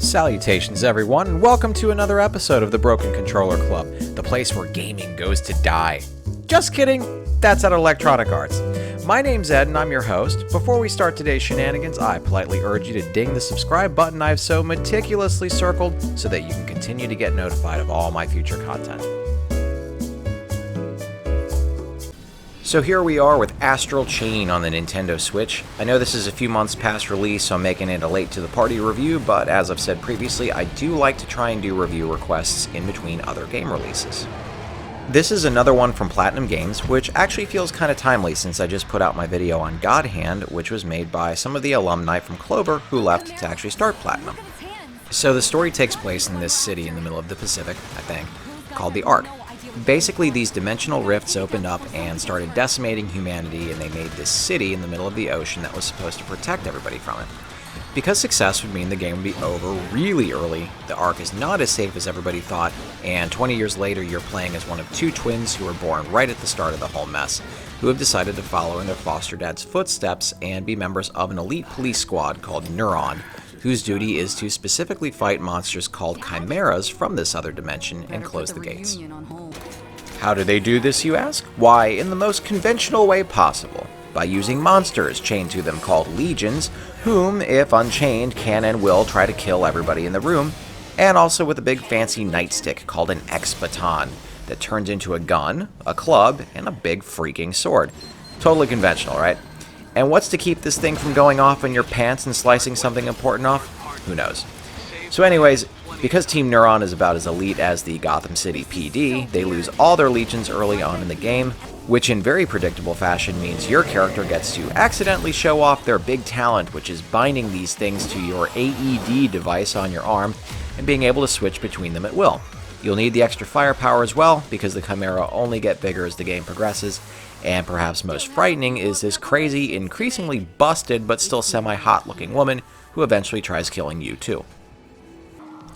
Salutations everyone, and welcome to another episode of the Broken Controller Club, the place where gaming goes to die. Just kidding, that's at Electronic Arts. My name's Ed and I'm your host. Before we start today's shenanigans, I politely urge you to ding the subscribe button I've so meticulously circled so that you can continue to get notified of all my future content. So here we are with Astral Chain on the Nintendo Switch. I know this is a few months past release, so I'm making it a late to the party review, but as I've said previously, I do like to try and do review requests in between other game releases. This is another one from Platinum Games, which actually feels kind of timely since I just put out my video on God Hand, which was made by some of the alumni from Clover who left to actually start Platinum. So the story takes place in this city in the middle of the Pacific, I think, called the Ark. Basically, these dimensional rifts opened up and started decimating humanity, and they made this city in the middle of the ocean that was supposed to protect everybody from it. Because success would mean the game would be over really early, the Ark is not as safe as everybody thought, and 20 years later you're playing as one of two twins who were born right at the start of the whole mess, who have decided to follow in their foster dad's footsteps and be members of an elite police squad called Neuron, whose duty is to specifically fight monsters called chimeras from this other dimension and close the gates. How do they do this, you ask? Why, in the most conventional way possible, by using monsters chained to them called legions, whom, if unchained, can and will try to kill everybody in the room, and also with a big fancy nightstick called an X-Baton that turns into a gun, a club, and a big freaking sword. Totally conventional, right? And what's to keep this thing from going off in your pants and slicing something important off? Who knows? So anyways, because Team Neuron is about as elite as the Gotham City PD, they lose all their legions early on in the game, which in very predictable fashion means your character gets to accidentally show off their big talent, which is binding these things to your AED device on your arm and being able to switch between them at will. You'll need the extra firepower as well, because the Chimera only get bigger as the game progresses, and perhaps most frightening is this crazy, increasingly busted but still semi-hot looking woman who eventually tries killing you too.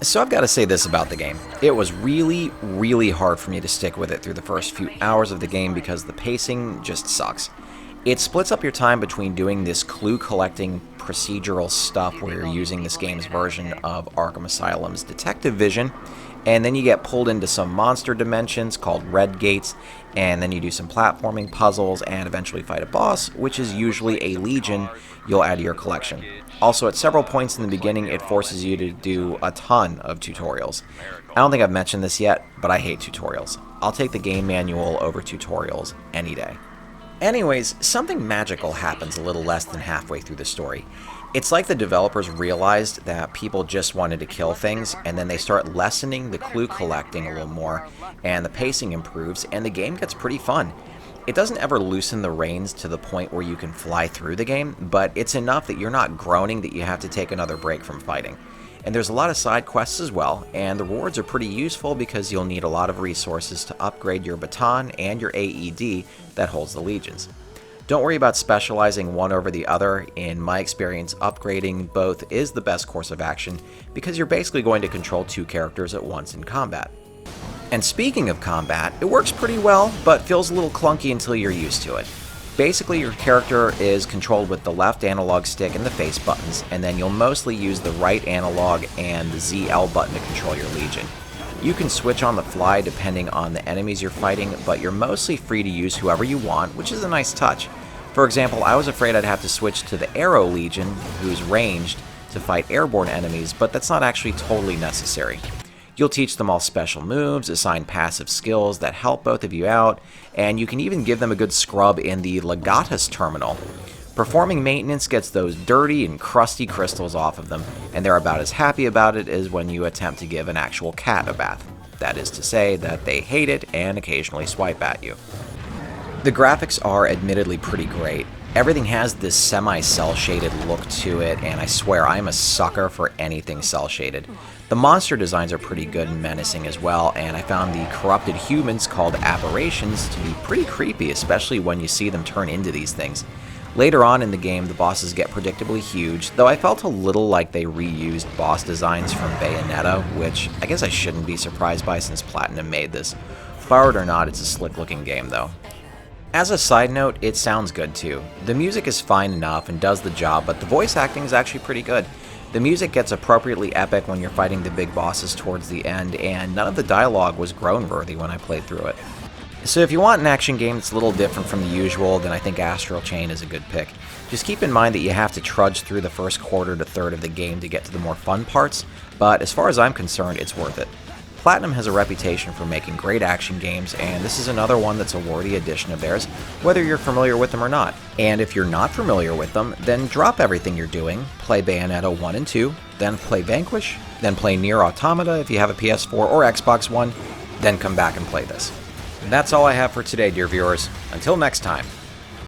So I've got to say this about the game. It was really hard for me to stick with it through the first few hours of the game because the pacing just sucks. It splits up your time between doing this clue collecting procedural stuff where you're using this game's version of Arkham Asylum's detective vision, and then you get pulled into some monster dimensions called Red Gates, and then you do some platforming puzzles and eventually fight a boss, which is usually a legion you'll add to your collection. Also, at several points in the beginning, it forces you to do a ton of tutorials. I don't think I've mentioned this yet, but I hate tutorials. I'll take the game manual over tutorials any day. Anyways, something magical happens a little less than halfway through the story. It's like the developers realized that people just wanted to kill things, and then they start lessening the clue collecting a little more, and the pacing improves, and the game gets pretty fun. It doesn't ever loosen the reins to the point where you can fly through the game, but it's enough that you're not groaning that you have to take another break from fighting. And there's a lot of side quests as well, and the rewards are pretty useful because you'll need a lot of resources to upgrade your baton and your AED that holds the legions. Don't worry about specializing one over the other. In my experience, upgrading both is the best course of action because you're basically going to control two characters at once in combat. And speaking of combat, it works pretty well, but feels a little clunky until you're used to it. Basically, your character is controlled with the left analog stick and the face buttons, and then you'll mostly use the right analog and the ZL button to control your legion. You can switch on the fly depending on the enemies you're fighting, but you're mostly free to use whoever you want, which is a nice touch. For example, I was afraid I'd have to switch to the Arrow Legion, who's ranged, to fight airborne enemies, but that's not actually totally necessary. You'll teach them all special moves, assign passive skills that help both of you out, and you can even give them a good scrub in the Legatus terminal. Performing maintenance gets those dirty and crusty crystals off of them, and they're about as happy about it as when you attempt to give an actual cat a bath. That is to say that they hate it and occasionally swipe at you. The graphics are admittedly pretty great. Everything has this semi-cel-shaded look to it, and I swear I'm a sucker for anything cel-shaded. The monster designs are pretty good and menacing as well, and I found the corrupted humans called aberrations to be pretty creepy, especially when you see them turn into these things. Later on in the game, the bosses get predictably huge, though I felt a little like they reused boss designs from Bayonetta, which I guess I shouldn't be surprised by since Platinum made this. Borrowed or not, it's a slick-looking game though. As a side note, it sounds good too. The music is fine enough and does the job, but the voice acting is actually pretty good. The music gets appropriately epic when you're fighting the big bosses towards the end, and none of the dialogue was groan-worthy when I played through it. So if you want an action game that's a little different from the usual, then I think Astral Chain is a good pick. Just keep in mind that you have to trudge through the first quarter to third of the game to get to the more fun parts, but as far as I'm concerned, it's worth it. Platinum has a reputation for making great action games, and this is another one that's a worthy addition of theirs, whether you're familiar with them or not. And if you're not familiar with them, then drop everything you're doing, play Bayonetta 1 and 2, then play Vanquish, then play Nier Automata if you have a PS4 or Xbox One, then come back and play this. And that's all I have for today, dear viewers. Until next time.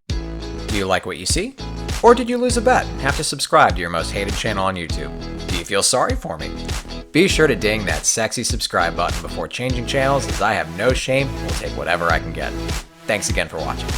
Do you like what you see? Or did you lose a bet and have to subscribe to your most hated channel on YouTube? Do you feel sorry for me? Be sure to ding that sexy subscribe button before changing channels, as I have no shame and will take whatever I can get. Thanks again for watching.